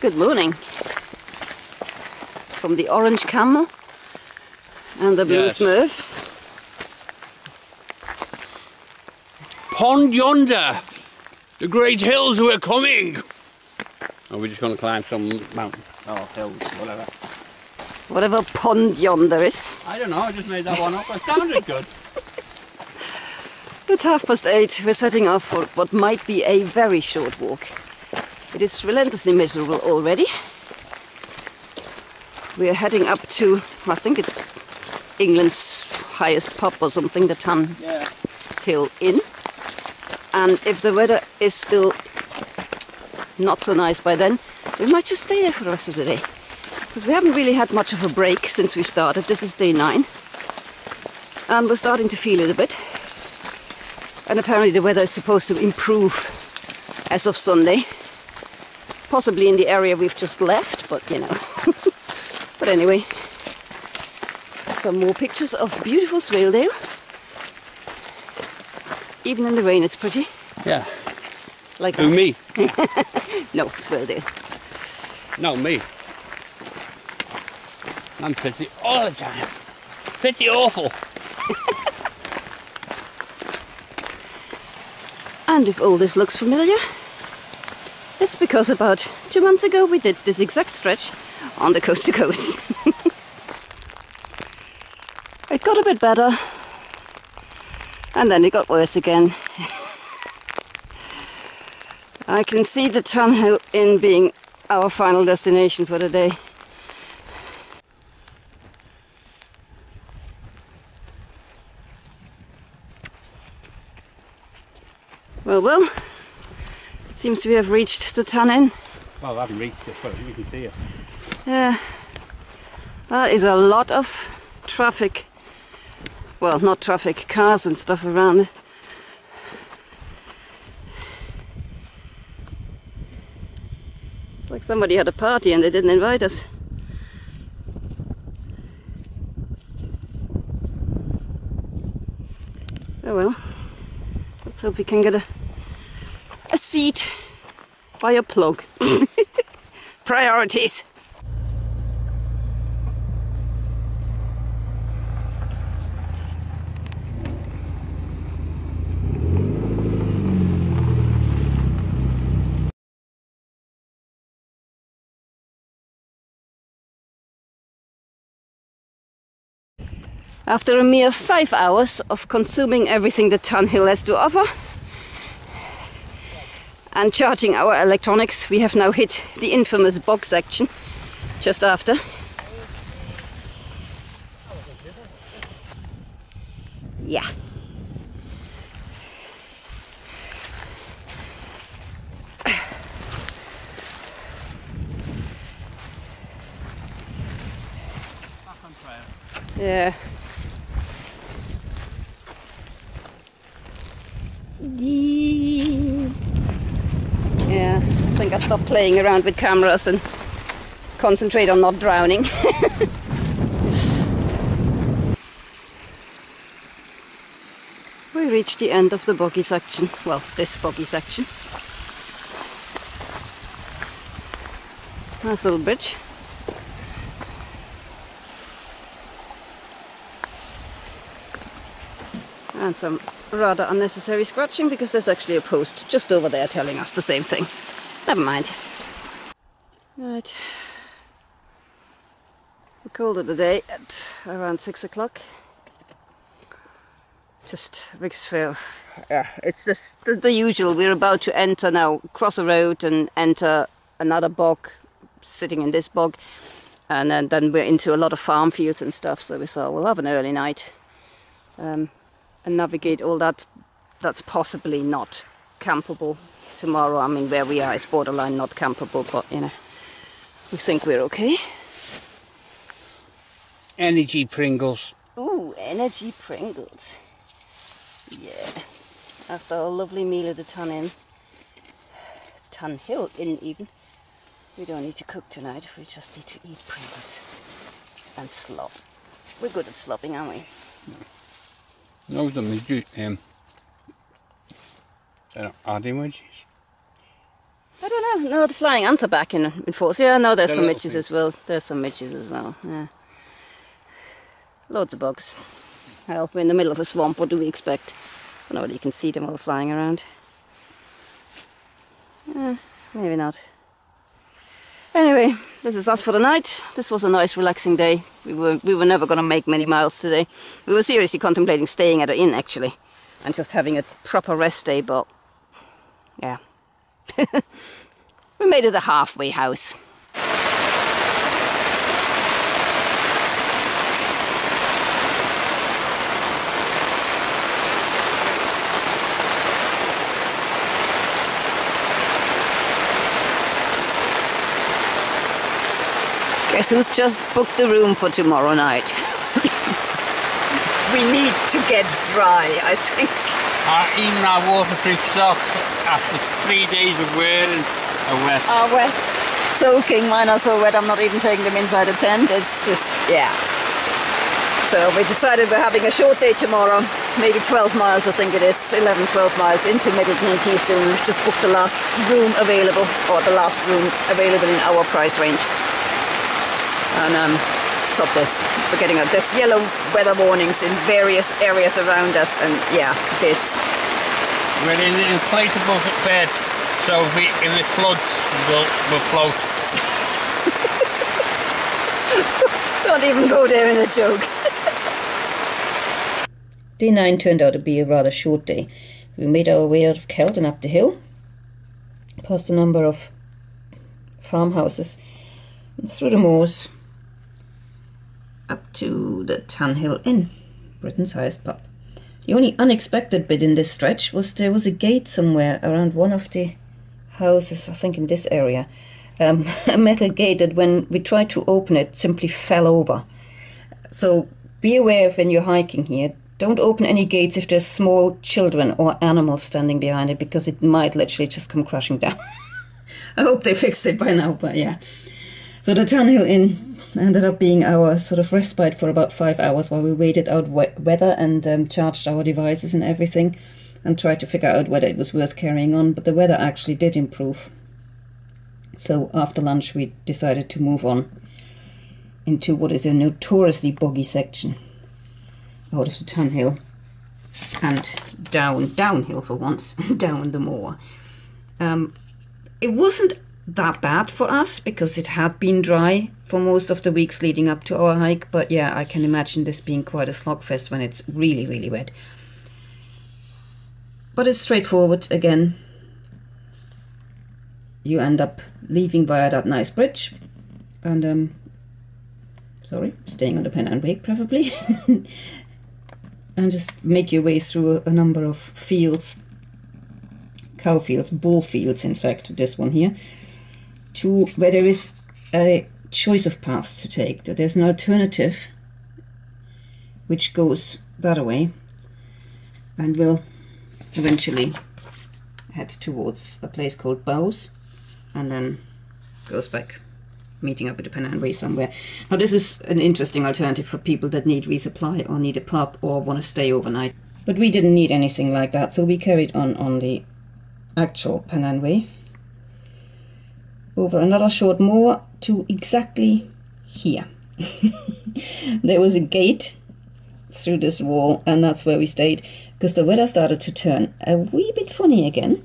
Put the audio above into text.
Good morning from the orange camel and the blue smurf. Pond yonder! The great hills we're coming! Or we're just going to climb some mountain or hill, whatever. Whatever pond yonder is. I don't know, I just made that one up. It sounded good. It's 8:30. We're setting off for what might be a very short walk. It is relentlessly miserable already. We are heading up to, I think it's England's highest pub or something, the Tan Hill Inn. And if the weather is still not so nice by then, we might just stay there for the rest of the day. Because we haven't really had much of a break since we started. This is day 9. And we're starting to feel it a bit. And apparently the weather is supposed to improve as of Sunday. Possibly in the area we've just left, but you know. But anyway, some more pictures of beautiful Swaledale. Even in the rain it's pretty. Yeah. Like Who, me? No, Swaledale. No, me. I'm pretty all the time. Pretty awful. And if all this looks familiar, it's because about 2 months ago we did this exact stretch on the coast to coast. It got a bit better and then it got worse again. I can see the Tan Hill Inn being our final destination for the day. Well, it seems we have reached the Tan Inn. Well, I haven't reached it, but we can see it. Yeah, that is a lot of traffic. Well, not traffic, cars and stuff around it. It's like somebody had a party and they didn't invite us. Oh well, let's hope we can get a seat by a plug. Priorities. After a mere 5 hours of consuming everything the Tan Hill has to offer and charging our electronics, we have now hit the infamous bog section just after. Yeah. Yeah. Yeah, I think I stopped playing around with cameras and concentrate on not drowning. We reached the end of the boggy section. Well, this boggy section. Nice little bridge. And some rather unnecessary scratching because there's actually a post just over there telling us the same thing. Never mind. Right. We called it a day at around 6 o'clock. Just because it's just the usual. We're about to enter now, cross a road and enter another bog, sitting in this bog. And then we're into a lot of farm fields and stuff, so we thought we'll have an early night. And navigate all that that's possibly not campable tomorrow. I mean, where we are is borderline not campable, but you know, we think we're okay. Energy Pringles. Ooh, energy Pringles. Yeah. After a lovely meal at the Tan Hill Inn even. We don't need to cook tonight, we just need to eat Pringles and slop. We're good at slopping, aren't we? No, the midget, are they midges? I don't know. No, the flying ants are back in force. Yeah, no, there's The some little midges things. as well. There's some midges as well, yeah. Loads of bugs. Well, we're in the middle of a swamp, what do we expect? I don't know whether you can see them all flying around. Maybe not. Anyway, this is us for the night. This was a nice relaxing day. We were never going to make many miles today. We were seriously contemplating staying at an inn actually and just having a proper rest day, but yeah. We made it a halfway house. Guess who's just booked the room for tomorrow night? We need to get dry, I think. Even our waterproof socks after 3 days of wearing are wet. Are wet, soaking. Mine are so wet I'm not even taking them inside a tent. It's just, yeah. So we decided we're having a short day tomorrow, maybe 12 miles I think it is, 11, 12 miles into Middleton and Keystone. We've just booked the last room available, or the last room available in our price range. And stop this. We're getting this yellow weather warnings in various areas around us, and yeah, this. We're in an inflatable bed, so if it floods, we'll float. Don't even go there in a joke. Day 9 turned out to be a rather short day. We made our way out of Kelton up the hill, past a number of farmhouses, and through the moors, up to the Tanhill Inn, Britain's highest pub. The only unexpected bit in this stretch was there was a gate somewhere around one of the houses, I think in this area, a metal gate that when we tried to open it simply fell over. So be aware of when you're hiking here, don't open any gates if there's small children or animals standing behind it, because it might literally just come crashing down. I hope they fixed it by now, but yeah. So the Tanhill Inn ended up being our sort of respite for about 5 hours while we waited out weather and charged our devices and everything and tried to figure out whether it was worth carrying on. But the weather actually did improve. So after lunch we decided to move on into what is a notoriously boggy section out of the Tanhill and downhill for once, down the moor. It wasn't that bad for us because it had been dry for most of the weeks leading up to our hike, but yeah, I can imagine this being quite a slogfest when it's really, really wet. But it's straightforward again. You end up leaving via that nice bridge and staying on the Pennine Way preferably and just make your way through a number of fields, cow fields, bull fields in fact, this one here, to where there is a choice of paths to take. That there's an alternative which goes that way and will eventually head towards a place called Bows and then goes back, meeting up with the Pennine Way somewhere. Now this is an interesting alternative for people that need resupply or need a pub or want to stay overnight. But we didn't need anything like that, so we carried on the actual Pennine Way over another short moor to exactly here. There was a gate through this wall and that's where we stayed because the weather started to turn a wee bit funny again.